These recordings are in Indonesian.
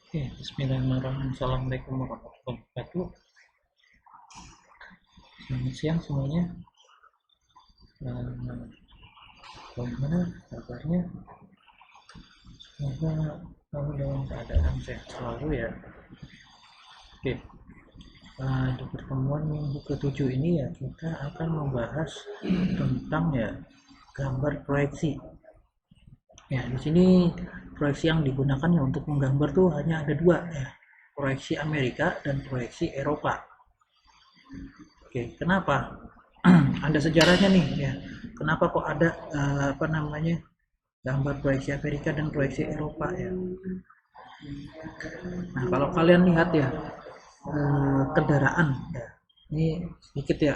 Oke, bismillahirrahmanirrahim. Assalamualaikum warahmatullahi wabarakatuh. Selamat siang semuanya. Eh, Bagaimana kabarnya? Semoga kamu dalam keadaan sehat selalu ya. Oke, di pertemuan minggu ke-7 ini ya kita akan membahas tentang ya gambar proyeksi. Ya, di sini proyeksi yang digunakan ya untuk menggambar tuh hanya ada dua ya, proyeksi Amerika dan proyeksi Eropa. Oke, kenapa? Ada sejarahnya nih ya. Kenapa kok ada apa namanya gambar proyeksi Amerika dan proyeksi Eropa ya. Nah kalau kalian lihat ya kendaraan ya. Ini sedikit ya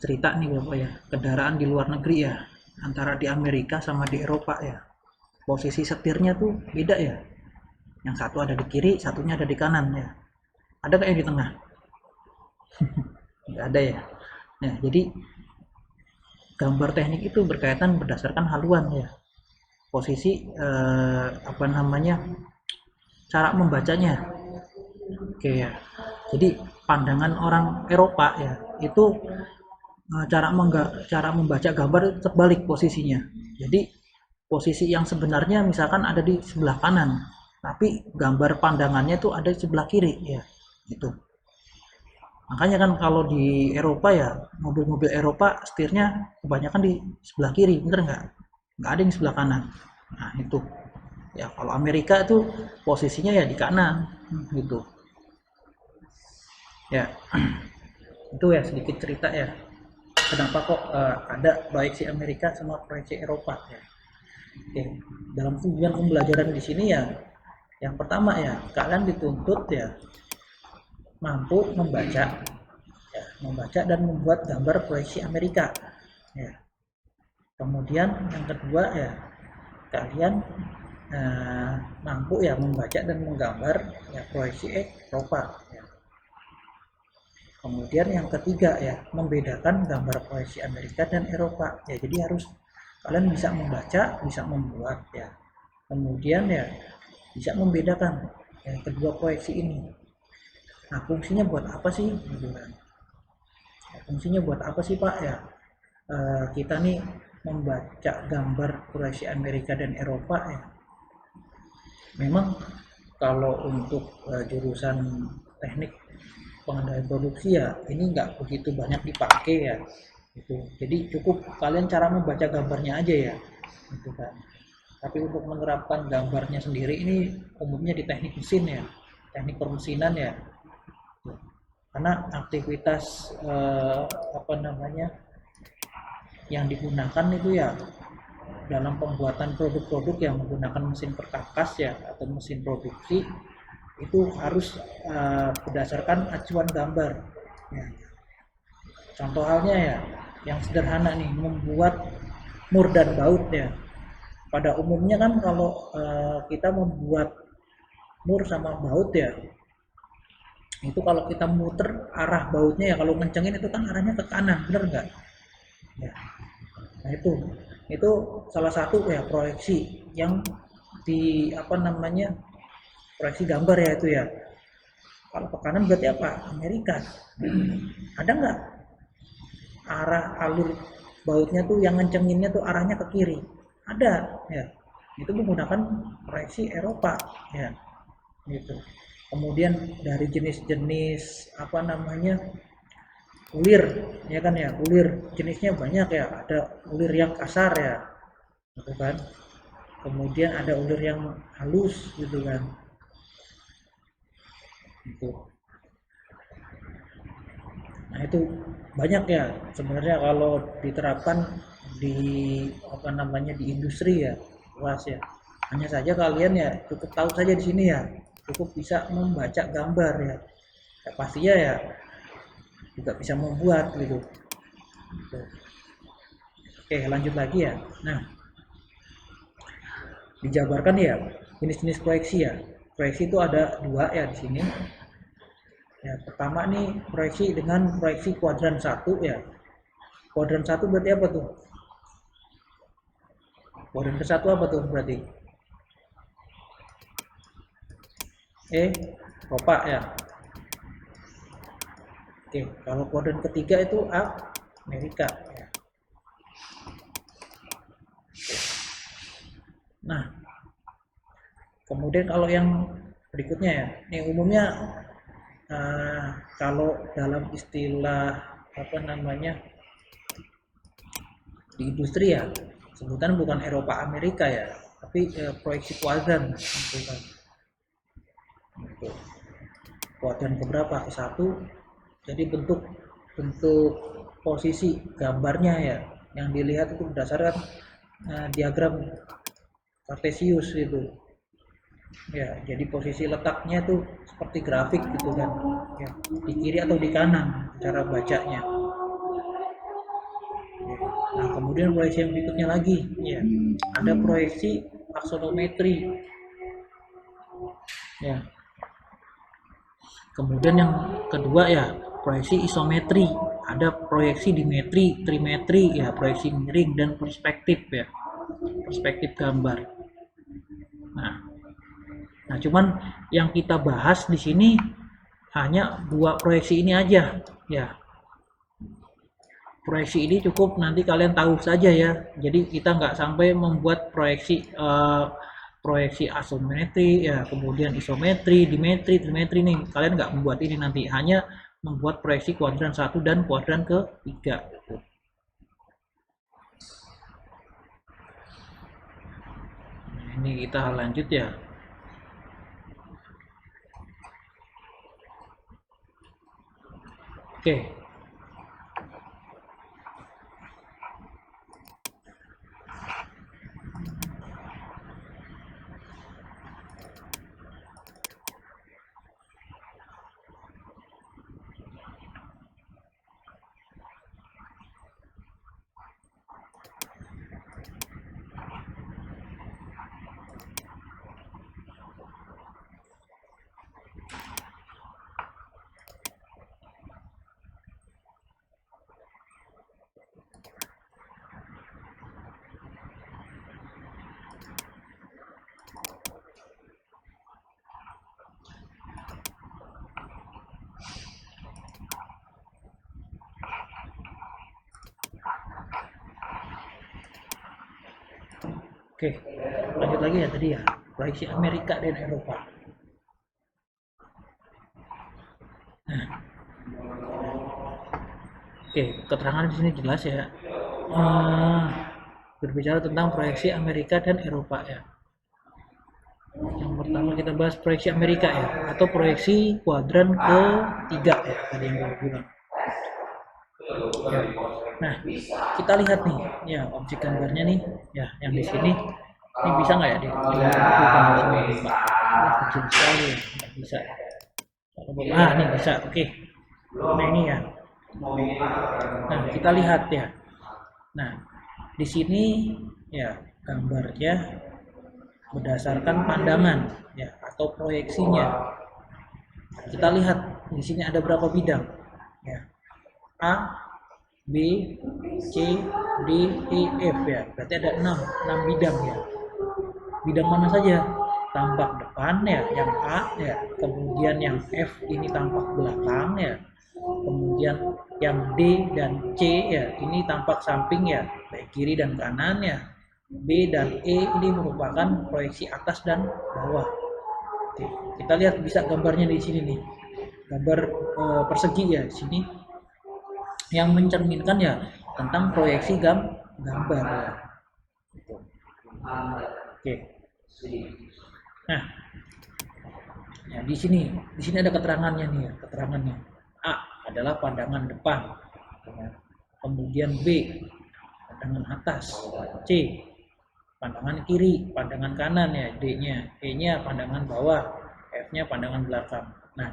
cerita nih bapak ya. Kendaraan di luar negeri ya. Antara di Amerika sama di Eropa ya. Posisi setirnya tuh beda ya. Yang satu ada di kiri, satunya ada di kanan ya. Ada kayak yang di tengah? Nggak ada ya. Nah jadi gambar teknik itu berkaitan berdasarkan haluan ya. Posisi apa namanya cara membacanya. Oke ya. Jadi pandangan orang Eropa ya itu cara membaca gambar terbalik posisinya. Jadi posisi yang sebenarnya misalkan ada di sebelah kanan, tapi gambar pandangannya itu ada di sebelah kiri ya. Itu. Makanya kan kalau di Eropa ya mobil-mobil Eropa setirnya kebanyakan di sebelah kiri, bener nggak? Nggak ada yang di sebelah kanan. Nah itu. Ya kalau Amerika itu posisinya ya di kanan gitu. Ya, itu ya sedikit cerita ya. Kenapa kok ada proyeksi Amerika sama proyeksi Eropa ya. Oke, dalam tujuan pembelajaran di sini ya, yang pertama ya, kalian dituntut ya mampu membaca, ya, membaca dan membuat gambar proyeksi Amerika. Ya. Kemudian yang kedua ya, kalian mampu ya membaca dan menggambar ya proyeksi Eropa. Ya. Kemudian yang ketiga ya, membedakan gambar proyeksi Amerika dan Eropa. Ya, jadi harus kalian bisa membaca, bisa membuat ya. Kemudian ya bisa membedakan ya, kedua proyeksi ini. Nah, fungsinya buat apa sih? Gitu kan. Fungsinya buat apa sih, Pak? Ya, kita nih membaca gambar proyeksi Amerika dan Eropa ya. Memang kalau untuk jurusan teknik pengendalian produksi ya ini nggak begitu banyak dipakai ya gitu. Jadi cukup kalian cara membaca gambarnya aja ya gitu kan. Tapi untuk menerapkan gambarnya sendiri ini umumnya di teknik mesin ya, teknik permesinan ya. Karena aktivitas apa namanya yang digunakan itu ya dalam pembuatan produk-produk yang menggunakan mesin perkakas ya atau mesin produksi itu harus berdasarkan acuan gambar. Ya. Contoh halnya ya, yang sederhana nih, membuat mur dan baut ya. Pada umumnya kan kalau kita membuat mur sama baut ya, itu kalau kita muter arah bautnya ya, kalau ngencengin itu kan arahnya ke kanan, bener nggak? Ya. Nah itu salah satu ya proyeksi yang di apa namanya proyeksi gambar ya itu ya. Kalau ke kanan berarti apa? Amerika. Ada nggak arah alur bautnya tuh yang ngencenginnya tuh arahnya ke kiri? Ada ya. Itu menggunakan proyeksi Eropa ya. Gitu. Kemudian dari jenis-jenis apa namanya ulir ya kan ya ulir jenisnya banyak ya ada ulir yang kasar ya gitu kan kemudian ada ulir yang halus gitu kan itu. Nah itu banyak ya sebenarnya kalau diterapkan di apa namanya di industri ya luas ya. Hanya saja kalian ya cukup tahu saja di sini ya cukup bisa membaca gambar ya. Ya pastinya ya juga bisa membuat gitu. Gitu. Oke lanjut lagi ya. Nah dijabarkan ya jenis-jenis proyeksi ya. Proyeksi itu ada dua ya di sini. Ya, pertama nih proyeksi dengan proyeksi kuadran satu ya. Kuadran satu berarti apa tuh? Kuadran ke satu apa tuh berarti? Eropa ya. Oke, kalau kuadran ketiga itu Amerika ya. Nah, kemudian kalau yang berikutnya ya, ini umumnya kalau dalam istilah apa namanya di industri ya, sebutan bukan Eropa Amerika ya, tapi proyeksi kuadran gitu kan. Gitu. Kuadran keberapa? Ke satu. Jadi bentuk bentuk posisi gambarnya ya, yang dilihat itu berdasarkan diagram Kartesius itu. Ya, jadi posisi letaknya tuh seperti grafik gitu kan. Ya, di kiri atau di kanan cara bacanya. Nah, kemudian proyeksi yang berikutnya lagi, ya, ada proyeksi aksonometri. Ya. Kemudian yang kedua ya, proyeksi isometri. Ada proyeksi dimetri, trimetri, ya, proyeksi miring dan perspektif ya. Perspektif gambar. Nah, cuman yang kita bahas di sini hanya dua proyeksi ini aja, ya. Proyeksi ini cukup nanti kalian tahu saja ya. Jadi kita nggak sampai membuat proyeksi asometri ya, kemudian isometri, dimetri, trimetri nih. Kalian nggak membuat ini nanti, hanya membuat proyeksi kuadran 1 dan kuadran ketiga. Nah, ini kita lanjut ya. Oke. Oke, lanjut lagi ya tadi ya, proyeksi Amerika dan Eropa. Nah, oke, keterangan di sini jelas ya. Berbicara tentang proyeksi Amerika dan Eropa ya. Yang pertama kita bahas proyeksi Amerika ya, atau proyeksi kuadran ketiga ya, tadi yang gue bilang. Ya. Nah, kita lihat nih, ya objek gambarnya nih, ya yang di sini. Ini bisa nggak ya gambarnya ini, Pak? Kecil sekali, nggak bisa. Ini bisa, oke. Nah ini ya. Nah kita lihat ya. Nah di sini ya gambarnya berdasarkan pandangan ya atau proyeksinya. Kita lihat di sini ada berapa bidang ya. A, B, C, D, E, F ya. Berarti ada 6 bidang ya. Bidang mana saja? Tampak depan ya, yang A ya. Kemudian yang F ini tampak belakang ya. Kemudian yang D dan C ya, ini tampak samping ya, baik kiri dan kanan ya. B dan E ini merupakan proyeksi atas dan bawah. Oke, kita lihat bisa gambarnya di sini nih. Gambar persegi ya di sini yang mencerminkan ya tentang proyeksi gambar ya. Oke. Nah, ya di sini ada keterangannya nih ya, keterangannya. A adalah pandangan depan. Kemudian B pandangan atas, C pandangan kiri, pandangan kanan ya, D-nya, E-nya pandangan bawah, F-nya pandangan belakang. Nah,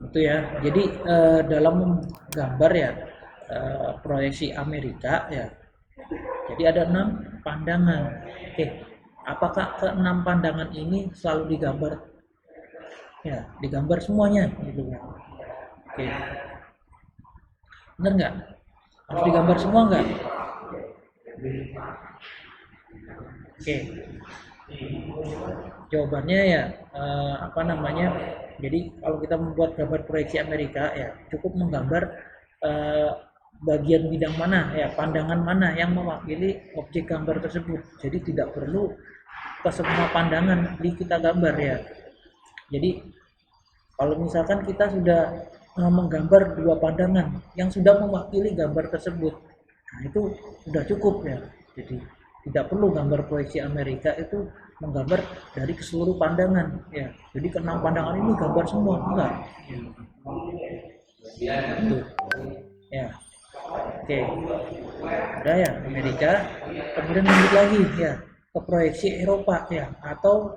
itu ya. Jadi dalam gambar ya proyeksi Amerika ya. Jadi ada 6 pandangan. Oke, apakah ke-6 pandangan ini selalu digambar? Ya, digambar semuanya gitu ya. Oke. Benar nggak? Harus digambar semua nggak? Oke. Jawabannya ya apa namanya? Jadi kalau kita membuat gambar proyeksi Amerika ya cukup menggambar eh, bagian bidang mana ya, pandangan mana yang mewakili objek gambar tersebut. Jadi tidak perlu ke semua pandangan di kita gambar ya. Jadi kalau misalkan kita sudah menggambar dua pandangan yang sudah mewakili gambar tersebut, nah itu sudah cukup ya. Jadi tidak perlu gambar proyeksi Amerika itu menggambar dari keseluruh pandangan ya. Jadi keenam pandangan ini gambar semua enggak. Ya. Itu. Ya. Oke. Ada ya Amerika. Kemudian lanjut lagi ya ke proyeksi Eropa ya, atau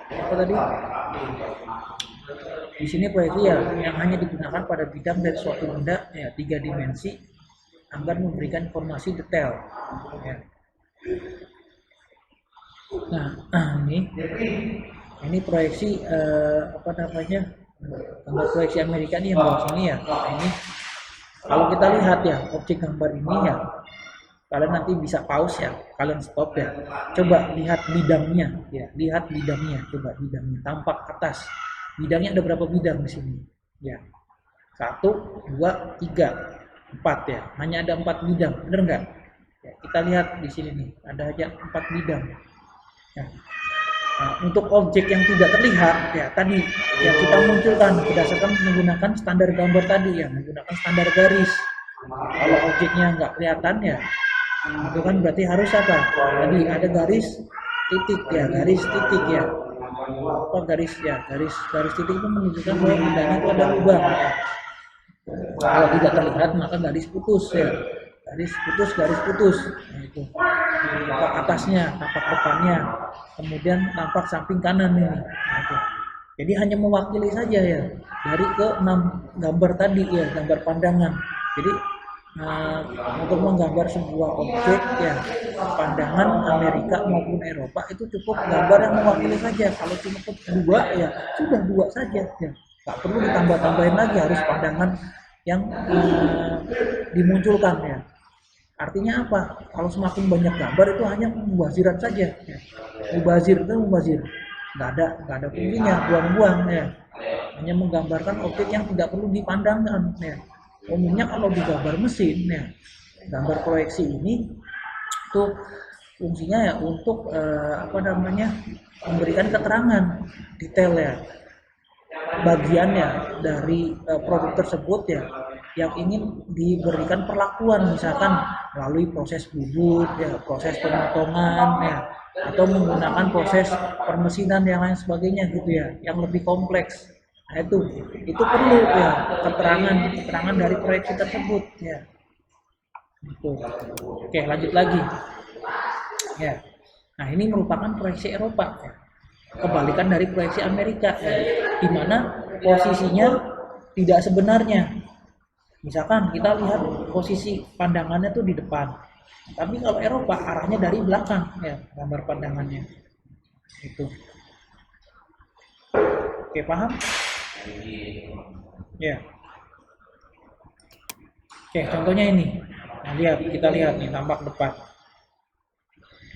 apa tadi? Di sini proyeksi ya yang hanya digunakan pada bidang dari suatu benda ya, 3 dimensi agar memberikan informasi detail. Ya. Nah, ini proyeksi apa namanya, gambar proyeksi Amerika ini yang bawah sini ya. Nah, ini kalau kita lihat ya objek gambar ini ya, kalian nanti bisa pause ya, kalian stop ya, coba lihat bidangnya ya, lihat bidangnya, coba bidangnya tampak atas. Bidangnya ada berapa bidang di sini ya? 1, 2, 3, 4 ya, hanya ada 4 bidang, bener nggak ya? Kita lihat di sini nih ada aja 4 bidang ya. Nah, untuk objek yang tidak terlihat ya tadi ya kita munculkan berdasarkan menggunakan standar gambar tadi ya, menggunakan standar garis. Kalau objeknya nggak kelihatan ya itu kan berarti harus apa, tadi ada garis titik ya, garis titik ya, apa garis ya, garis titik itu menunjukkan bahwa bendanya itu ada lubang ya. Kalau tidak terlihat maka garis putus ya, garis putus nah, itu tampak atasnya, tampak depannya, kemudian tampak samping kanan ini. Nah, itu. Jadi hanya mewakili saja ya dari ke 6 gambar tadi ya, gambar pandangan. Jadi untuk menggambar sebuah objek ya, pandangan Amerika maupun Eropa itu cukup gambar yang mewakili saja. Kalau cuma 2 ya sudah 2 saja ya, nggak perlu ditambah-tambahin lagi, harus pandangan yang dimunculkan ya. Artinya apa? Kalau semakin banyak gambar itu hanya mubaziran saja ya. Mubazir itu mubazir, nggak ada fungsinya, buang-buang ya, hanya menggambarkan objek yang tidak perlu dipandangkan ya. Umumnya kalau di gambar mesin ya, gambar proyeksi ini itu fungsinya ya untuk apa namanya, memberikan keterangan detail ya, bagiannya dari produk tersebut ya, yang ingin diberikan perlakuan, misalkan melalui proses bubut ya, proses pemotongan ya, atau menggunakan proses permesinan yang lain sebagainya gitu ya, yang lebih kompleks. Nah, itu perlu ya keterangan dari proyeksi tersebut ya. Itu. Oke, lanjut lagi. Ya. Nah, ini merupakan proyeksi Eropa ya. Kebalikan dari proyeksi Amerika ya, di mana posisinya tidak sebenarnya. Misalkan kita lihat posisi pandangannya tuh di depan. Tapi kalau Eropa arahnya dari belakang ya, gambar pandangannya. Itu. Oke, paham? Ya. Oke, contohnya ini. Nah, kita lihat nih tampak depan.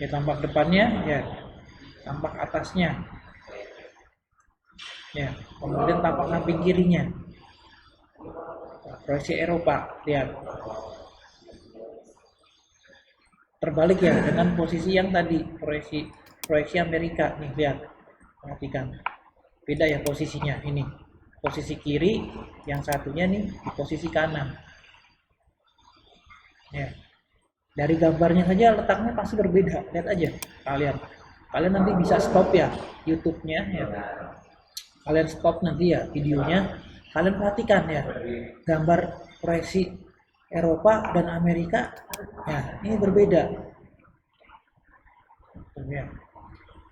Ya, tampak depannya ya. Tampak atasnya. Ya, kemudian tampak samping kirinya. Nah, proyeksi Eropa, lihat. Terbalik ya dengan posisi yang tadi, proyeksi Amerika nih, lihat. Perhatikan. Beda ya posisinya ini. Posisi kiri, yang satunya nih di posisi kanan. Ya. Dari gambarnya saja letaknya pasti berbeda. Lihat aja kalian nanti bisa stop ya YouTube-nya ya. Kalian stop nanti ya videonya. Kalian perhatikan ya gambar proyeksi Eropa dan Amerika. Ya, ini berbeda. Ya.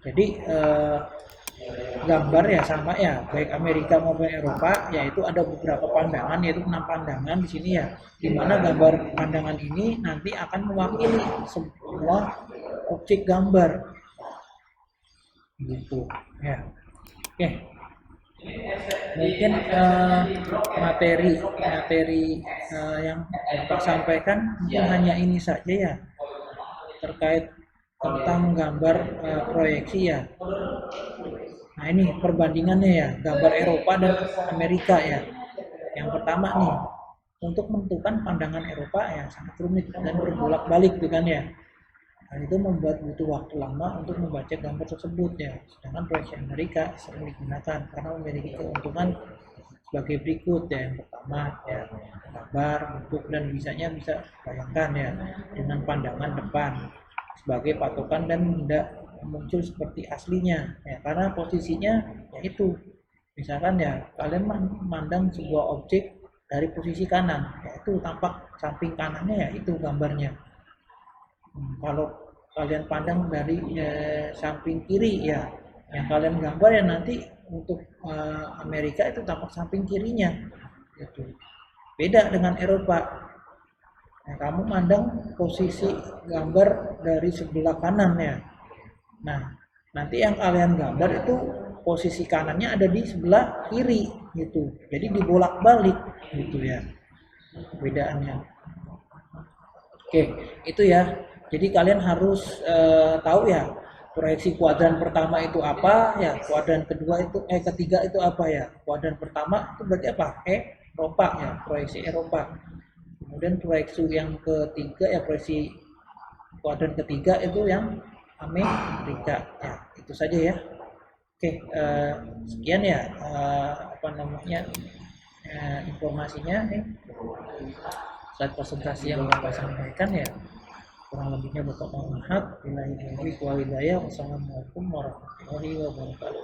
Jadi gambar ya sama ya, baik Amerika maupun Eropa, yaitu ada beberapa pandangan, yaitu 6 pandangan di sini ya, di mana gambar pandangan ini nanti akan mewakili semua objek gambar gitu ya. Oke, mungkin materi yang Bapak sampaikan mungkin hanya ini saja ya, terkait tentang gambar proyeksi ya. Nah ini perbandingannya ya, gambar Eropa dan Amerika ya. Yang pertama nih, untuk menentukan pandangan Eropa ya sangat rumit dan berbolak-balik tuh kan ya. Hal itu membuat butuh waktu lama untuk membaca gambar tersebut ya. Sedangkan proyeksi Amerika sering digunakan karena memiliki keuntungan sebagai berikut ya. Yang pertama ya, gambar, bentuk dan bisa bayangkan ya dengan pandangan depan sebagai patokan dan tidak muncul seperti aslinya ya, karena posisinya yaitu misalkan ya kalian memandang sebuah objek dari posisi kanan, yaitu tampak samping kanannya ya itu gambarnya. Kalau kalian pandang dari samping kiri ya, yang kalian gambar ya nanti untuk Amerika itu tampak samping kirinya gitu. Beda dengan Eropa. Nah, kamu mandang posisi gambar dari sebelah kanan ya. Nah, nanti yang kalian gambar itu posisi kanannya ada di sebelah kiri gitu. Jadi dibolak-balik gitu ya. Perbedaannya. Oke, itu ya. Jadi kalian harus tahu ya proyeksi kuadran pertama itu apa ya, kuadran kedua itu ketiga itu apa ya. Kuadran pertama itu berarti apa? Eropa ya, proyeksi Eropa. Kemudian proyeksi yang ketiga ya, proyeksi kuadran ketiga itu yang Amerika ya. Itu saja ya. Oke, sekian ya informasinya nih. Slide presentasi yang Bapak sampaikan ya. Kurang lebihnya Bapak mohon maaf. Wassalamualaikum warahmatullahi wabarakatuh.